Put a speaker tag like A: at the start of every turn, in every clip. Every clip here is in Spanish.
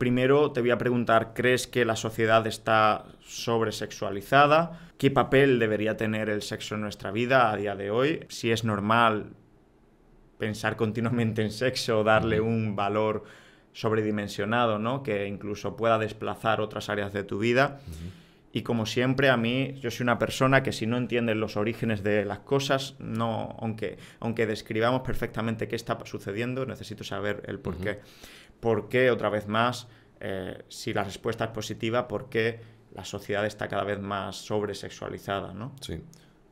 A: Primero te voy a preguntar, ¿crees que la sociedad está sobresexualizada? ¿Qué papel debería tener el sexo en nuestra vida a día de hoy? Si es normal pensar continuamente en sexo, darle un valor sobredimensionado, ¿no? Que incluso pueda desplazar otras áreas de tu vida. Y como siempre, a mí, yo soy una persona que si no entiendes los orígenes de las cosas, no, aunque describamos perfectamente qué está sucediendo, necesito saber el por qué. ¿Por qué, otra vez más, si la respuesta es positiva, por qué la sociedad está cada vez más sobresexualizada, ¿no?
B: Sí,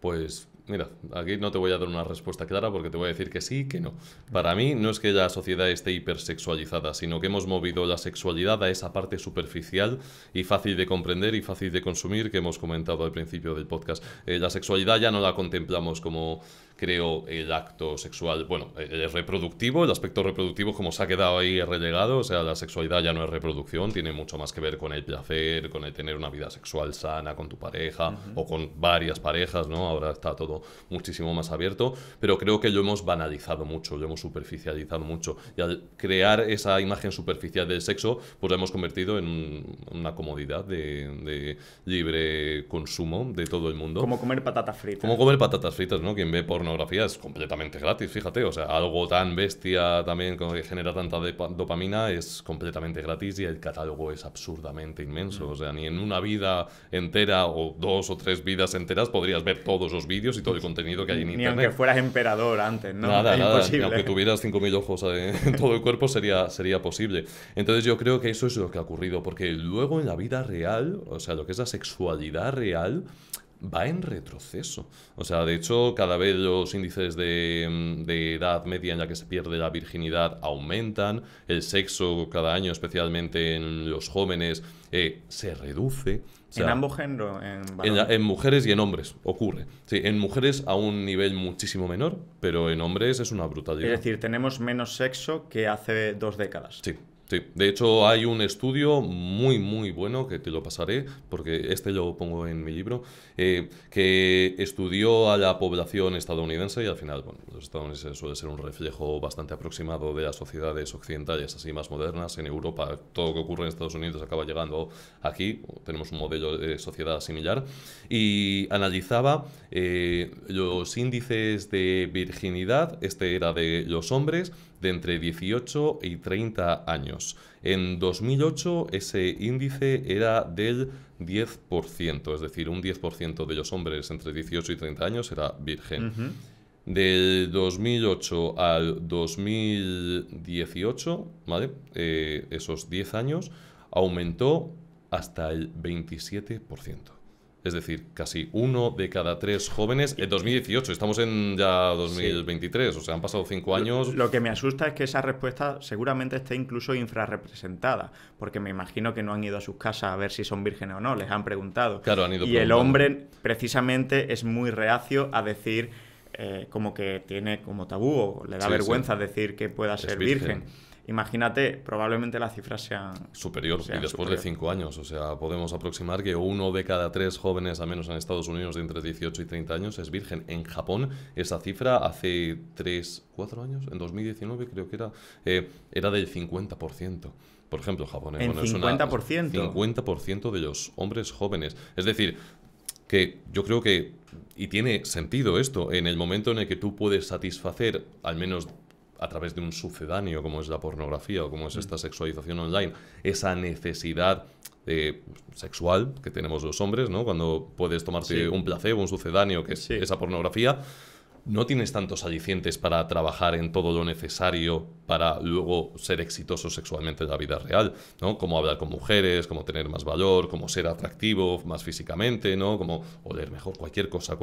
B: pues mira, aquí no te voy a dar una respuesta clara porque te voy a decir que sí, que no. Para mí no es que la sociedad esté hipersexualizada, sino que hemos movido la sexualidad a esa parte superficial y fácil de comprender y fácil de consumir que hemos comentado al principio del podcast. La sexualidad ya no la contemplamos como, creo, el acto sexual, bueno, el reproductivo, el aspecto reproductivo como se ha quedado ahí relegado, o sea, la sexualidad ya no es reproducción, tiene mucho más que ver con el placer, con el tener una vida sexual sana con tu pareja o con varias parejas, ¿no? Ahora está todo muchísimo más abierto, pero creo que lo hemos banalizado mucho, lo hemos superficializado mucho y al crear esa imagen superficial del sexo, pues lo hemos convertido en una comodidad de libre consumo de todo el mundo.
A: Como comer patatas fritas.
B: Como comer patatas fritas, ¿no? Quien ve pornografía es completamente gratis, fíjate, o sea, algo tan bestia también que genera tanta dopamina es completamente gratis y el catálogo es absurdamente inmenso, o sea, ni en una vida entera o 2 o 3 vidas enteras podrías ver todos los vídeos y todo el contenido que hay en internet.
A: Ni aunque fueras emperador antes, ¿no?
B: Nada,
A: es imposible.
B: ni aunque tuvieras 5.000 ojos en todo el cuerpo sería posible. Entonces yo creo que eso es lo que ha ocurrido, porque luego en la vida real, o sea, lo que es la sexualidad real, va en retroceso. O sea, de hecho, cada vez los índices de edad media en la que se pierde la virginidad aumentan, el sexo cada año, especialmente en los jóvenes, se reduce. O sea,
A: ¿En ambos géneros?
B: En mujeres y en hombres ocurre. Sí, en mujeres a un nivel muchísimo menor, pero en hombres es una brutalidad.
A: Es decir, tenemos menos sexo que hace 2 décadas.
B: Sí. Sí, de hecho hay un estudio muy muy bueno que te lo pasaré porque este lo pongo en mi libro que estudió a la población estadounidense y al final, bueno, los estadounidenses suele ser un reflejo bastante aproximado de las sociedades occidentales así más modernas. En Europa todo lo que ocurre en Estados Unidos acaba llegando aquí, tenemos un modelo de sociedad similar y analizaba los índices de virginidad, este era de los hombres de entre 18 y 30 años. En 2008 ese índice era del 10%, es decir, un 10% de los hombres entre 18 y 30 años era virgen. Del 2008 al 2018, ¿vale? Esos 10 años, aumentó hasta el 27%. Es decir, casi 1 de cada 3 jóvenes en 2018. Estamos en ya 2023, sí. O sea, han pasado 5 años.
A: Lo que me asusta es que esa respuesta seguramente esté incluso infrarrepresentada, porque me imagino que no han ido a sus casas a ver si son vírgenes o no, les han preguntado.
B: Claro, han ido
A: y el hombre precisamente es muy reacio a decir, como que tiene como tabú o le da vergüenza decir que pueda ser virgen. Imagínate, probablemente las cifras sean
B: superior y después de 5 años, o sea, podemos aproximar que 1 de cada 3 jóvenes, al menos en Estados Unidos, de entre 18 y 30 años es virgen. En Japón, esa cifra hace 4 años, en 2019 creo que era del 50%. Por ejemplo, Japón.
A: ¿En 50%?
B: 50% de los hombres jóvenes. Es decir, que yo creo que, y tiene sentido esto, en el momento en el que tú puedes satisfacer, al menos a través de un sucedáneo como es la pornografía o como es esta sexualización online, esa necesidad sexual que tenemos los hombres, ¿no? Cuando puedes tomarte un placebo, un sucedáneo, que es esa pornografía, no tienes tantos alicientes para trabajar en todo lo necesario para luego ser exitoso sexualmente en la vida real, ¿no? Como hablar con mujeres, como tener más valor, como ser atractivo más físicamente, ¿no? Como oler mejor, cualquier cosa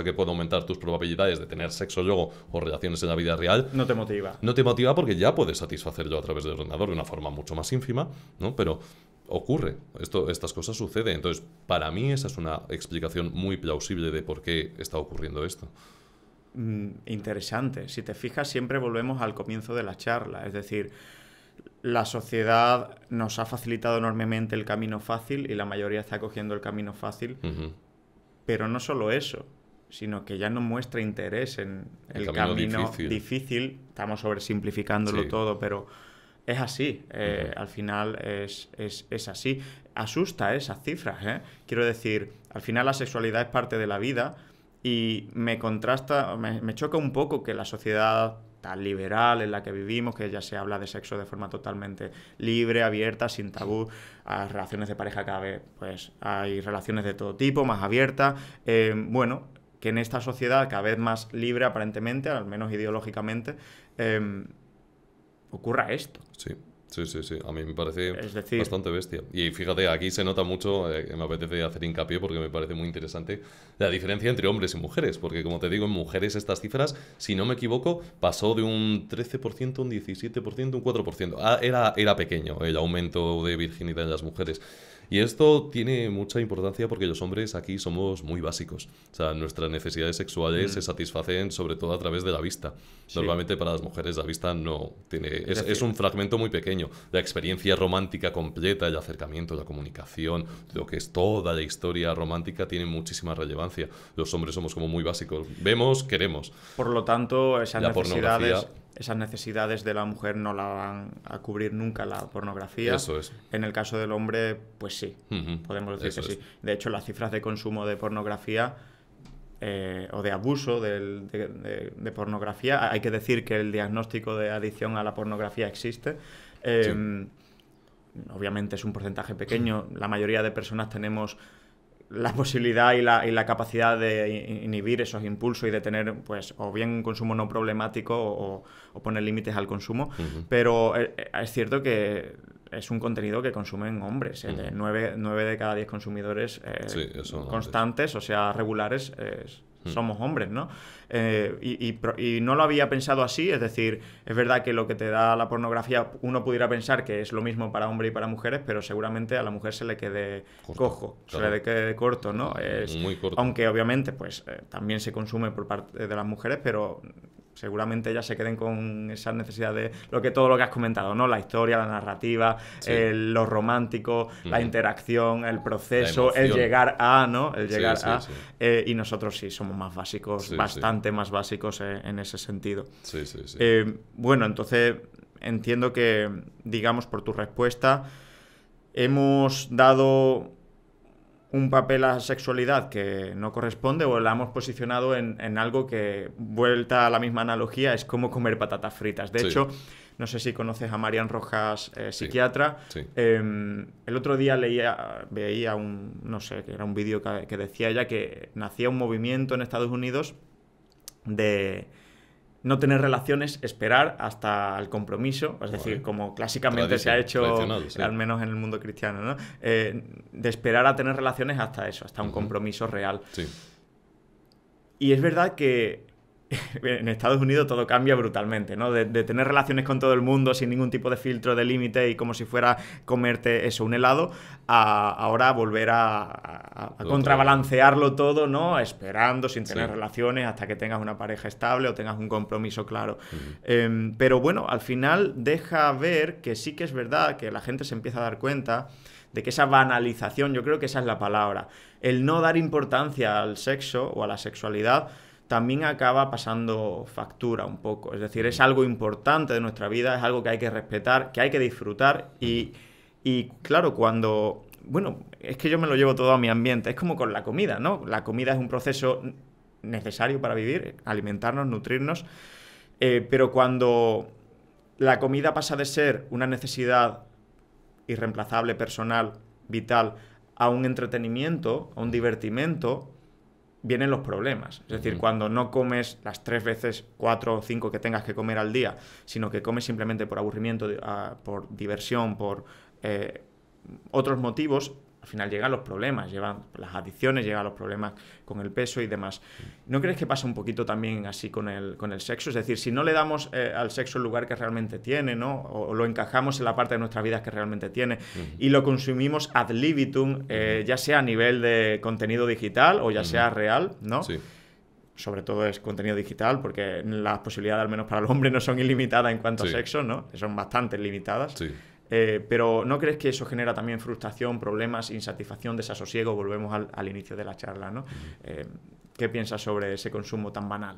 B: que pueda aumentar tus probabilidades de tener sexo luego o relaciones en la vida real.
A: No te motiva.
B: No te motiva porque ya puedes satisfacerlo a través del ordenador de una forma mucho más ínfima, ¿no? Pero ocurre, estas cosas suceden. Entonces, para mí esa es una explicación muy plausible de por qué está ocurriendo esto.
A: Interesante. Si te fijas, siempre volvemos al comienzo de la charla. Es decir, la sociedad nos ha facilitado enormemente el camino fácil y la mayoría está cogiendo el camino fácil. Pero no solo eso, sino que ya no muestra interés en el camino difícil. Estamos sobresimplificándolo todo, pero es así, al final es así. Asusta esas cifras, ¿eh? Quiero decir, al final la sexualidad es parte de la vida y me contrasta, me choca un poco que la sociedad tan liberal en la que vivimos, que ya se habla de sexo de forma totalmente libre, abierta, sin tabú, a relaciones de pareja cada vez, pues hay relaciones de todo tipo, más abiertas, bueno, que en esta sociedad cada vez más libre aparentemente, al menos ideológicamente, ocurra esto.
B: Sí. Sí, sí, sí. A mí me parece
A: decir,
B: bastante bestia. Y fíjate, aquí se nota mucho, me apetece hacer hincapié porque me parece muy interesante la diferencia entre hombres y mujeres. Porque, como te digo, en mujeres estas cifras, si no me equivoco, pasó de un 13%, un 17%, un 4%. Era pequeño el aumento de virginidad en las mujeres. Y esto tiene mucha importancia porque los hombres aquí somos muy básicos. O sea, nuestras necesidades sexuales se satisfacen sobre todo a través de la vista. Sí. Normalmente para las mujeres la vista no tiene... Es un fragmento muy pequeño. La experiencia romántica completa, el acercamiento, la comunicación, lo que es toda la historia romántica tiene muchísima relevancia. Los hombres somos como muy básicos. Vemos, queremos.
A: Por lo tanto, esas necesidades de la mujer no la van a cubrir nunca la pornografía.
B: Eso es.
A: En el caso del hombre, pues sí, podemos decir que sí. De hecho, las cifras de consumo de pornografía o de abuso de pornografía, hay que decir que el diagnóstico de adicción a la pornografía existe. Sí. Obviamente es un porcentaje pequeño. La mayoría de personas tenemos la posibilidad y la capacidad de inhibir esos impulsos y de tener, pues, o bien un consumo no problemático o poner límites al consumo, pero es cierto que es un contenido que consumen hombres. 9 de cada 10 consumidores constantes, o sea, regulares, somos hombres, ¿no? Y no lo había pensado así, es decir, es verdad que lo que te da la pornografía, uno pudiera pensar que es lo mismo para hombres y para mujeres, pero seguramente a la mujer se le quede cojo, claro. Se le quede corto, ¿no?
B: Muy corto.
A: Aunque obviamente pues también se consume por parte de las mujeres, pero seguramente ellas se queden con esa necesidad de todo lo que has comentado, ¿no? La historia, la narrativa, sí. Lo romántico, la interacción, el proceso, el llegar a, ¿no? El llegar a. Sí. Y nosotros sí somos más básicos, bastante más básicos en ese sentido.
B: Sí, sí, sí.
A: Bueno, entonces entiendo que, digamos, por tu respuesta, hemos dado un papel a la sexualidad que no corresponde o la hemos posicionado en algo que, vuelta a la misma analogía, es como comer patatas fritas. De hecho, no sé si conoces a Marian Rojas, psiquiatra. Sí. El otro día veía no sé, que era un vídeo que decía ella que nacía un movimiento en Estados Unidos de no tener relaciones, esperar hasta el compromiso, es decir, como clásicamente se ha hecho, al menos en el mundo cristiano, ¿no? De esperar a tener relaciones hasta eso, hasta un compromiso real.
B: Sí.
A: Y es verdad que en Estados Unidos todo cambia brutalmente, ¿no? De tener relaciones con todo el mundo sin ningún tipo de filtro, de límite y como si fuera comerte eso, un helado, a ahora volver a contrabalancearlo todo, ¿no? Esperando, sin tener relaciones, hasta que tengas una pareja estable o tengas un compromiso claro. Pero bueno, al final deja ver que sí que es verdad que la gente se empieza a dar cuenta de que esa banalización, yo creo que esa es la palabra, el no dar importancia al sexo o a la sexualidad, también acaba pasando factura un poco. Es decir, es algo importante de nuestra vida, es algo que hay que respetar, que hay que disfrutar y claro, cuando... Bueno, es que yo me lo llevo todo a mi ambiente, es como con la comida, ¿no? La comida es un proceso necesario para vivir, alimentarnos, nutrirnos, pero cuando la comida pasa de ser una necesidad irreemplazable, personal, vital, a un entretenimiento, a un divertimento, vienen los problemas. Es decir, cuando no comes las 3 veces, 4 o 5 que tengas que comer al día, sino que comes simplemente por aburrimiento, por diversión, por otros motivos, al final llegan los problemas, llegan las adicciones, llegan los problemas con el peso y demás. ¿No crees que pasa un poquito también así con el sexo? Es decir, si no le damos al sexo el lugar que realmente tiene, ¿no? O lo encajamos en la parte de nuestras vidas que realmente tiene y lo consumimos ad libitum, ya sea a nivel de contenido digital o ya sea real, ¿no?
B: Sí.
A: Sobre todo es contenido digital, porque las posibilidades, al menos para el hombre, no son ilimitadas en cuanto a sexo, ¿no? Son bastante limitadas.
B: Sí.
A: Pero ¿no crees que eso genera también frustración, problemas, insatisfacción, desasosiego? Volvemos al inicio de la charla, ¿no? ¿Qué piensas sobre ese consumo tan banal?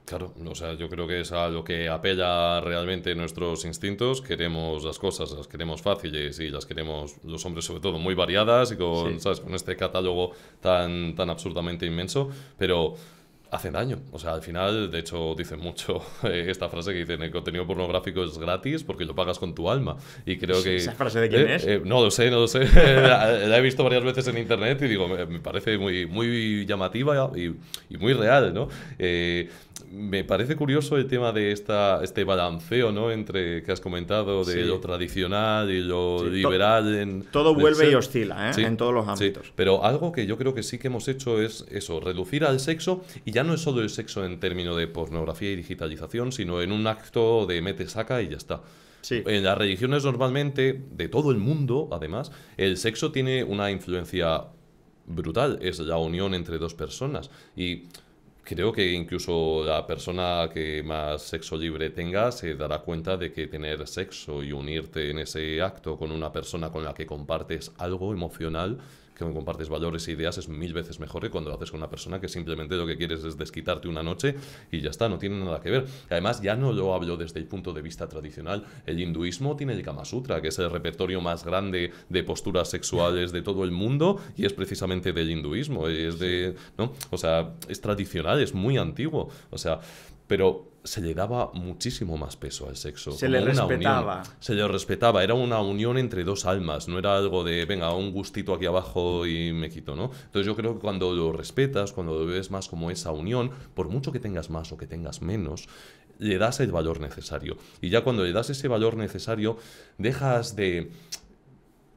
B: Claro, o sea, yo creo que es a lo que apela realmente nuestros instintos. Queremos las cosas, las queremos fáciles y las queremos, los hombres sobre todo, muy variadas y con,
A: Sí.
B: ¿sabes? Con este catálogo tan absurdamente inmenso, pero hacen daño. O sea, al final, de hecho, dicen mucho esta frase que dicen, el contenido pornográfico es gratis porque lo pagas con tu alma. Y creo que...
A: ¿Esa frase de quién es?
B: No lo sé, no lo sé. La he visto varias veces en internet y digo, me parece muy llamativa y muy real, ¿no? Me parece curioso el tema de este balanceo, ¿no? Entre que has comentado de
A: Sí.
B: lo tradicional y lo
A: Sí,
B: liberal en
A: todo
B: del
A: vuelve y
B: ser.
A: oscila, ¿eh?
B: Sí,
A: En todos los
B: sí.
A: ámbitos.
B: Pero algo que yo creo que sí que hemos hecho es eso, reducir al sexo, y ya no es solo el sexo en términos de pornografía y digitalización, sino en un acto de mete-saca y ya está.
A: Sí.
B: En las religiones normalmente, de todo el mundo, además, el sexo tiene una influencia brutal, es la unión entre dos personas. Y creo que incluso la persona que más sexo libre tenga se dará cuenta de que tener sexo y unirte en ese acto con una persona con la que compartes algo emocional, que compartes valores e ideas, es 1000 veces mejor que cuando lo haces con una persona que simplemente lo que quieres es desquitarte una noche y ya está, no tiene nada que ver. Además, ya no lo hablo desde el punto de vista tradicional. El hinduismo tiene el Kama Sutra, que es el repertorio más grande de posturas sexuales de todo el mundo, y es precisamente del hinduismo, es de, ¿no? O sea, es tradicional, es muy antiguo, o sea, pero se le daba muchísimo más peso al sexo.
A: Se
B: como
A: le
B: una
A: respetaba.
B: unión. Se le respetaba, era una unión entre dos almas, no era algo de, venga, un gustito aquí abajo y me quito, ¿no? Entonces yo creo que cuando lo respetas, cuando lo ves más como esa unión, por mucho que tengas más o que tengas menos, le das el valor necesario. Y ya cuando le das ese valor necesario, dejas de,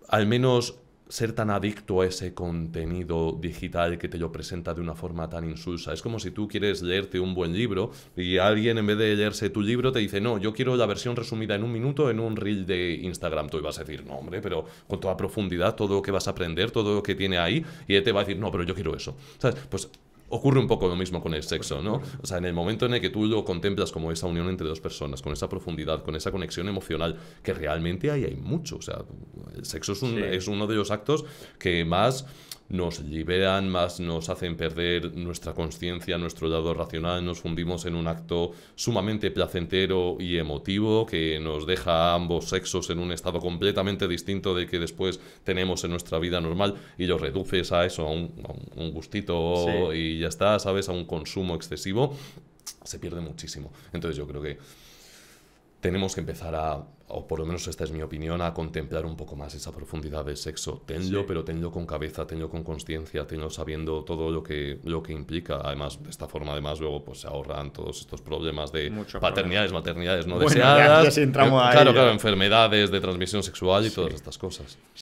B: al menos, ser tan adicto a ese contenido digital que te lo presenta de una forma tan insulsa. Es como si tú quieres leerte un buen libro y alguien, en vez de leerse tu libro, te dice, no, yo quiero la versión resumida en un minuto en un reel de Instagram. Tú vas a decir, no, hombre, pero con toda profundidad, todo lo que vas a aprender, todo lo que tiene ahí, y él te va a decir, no, pero yo quiero eso. ¿Sabes? Pues ocurre un poco lo mismo con el sexo, ¿no? O sea, en el momento en el que tú lo contemplas como esa unión entre dos personas, con esa profundidad, con esa conexión emocional, que realmente ahí hay mucho. O sea, el sexo
A: Sí.
B: es uno de los actos que más nos liberan, más nos hacen perder nuestra conciencia, nuestro lado racional, nos fundimos en un acto sumamente placentero y emotivo que nos deja a ambos sexos en un estado completamente distinto del que después tenemos en nuestra vida normal, y lo reduces a eso, a un gustito
A: Sí.
B: y ya está, ¿sabes? A un consumo excesivo, se pierde muchísimo. Entonces yo creo que tenemos que empezar a, o por lo menos esta es mi opinión, a contemplar un poco más esa profundidad del sexo. Tenlo,
A: Sí.
B: pero tenlo con cabeza, tenlo con consciencia, tenlo sabiendo todo lo que implica. Además, de esta forma, además, luego pues se ahorran todos estos problemas de
A: Muchos
B: paternidades, maternidades no
A: Bueno,
B: deseadas.
A: ya sí entramos a
B: Claro,
A: ello.
B: claro, enfermedades de transmisión sexual y
A: Sí.
B: todas estas cosas.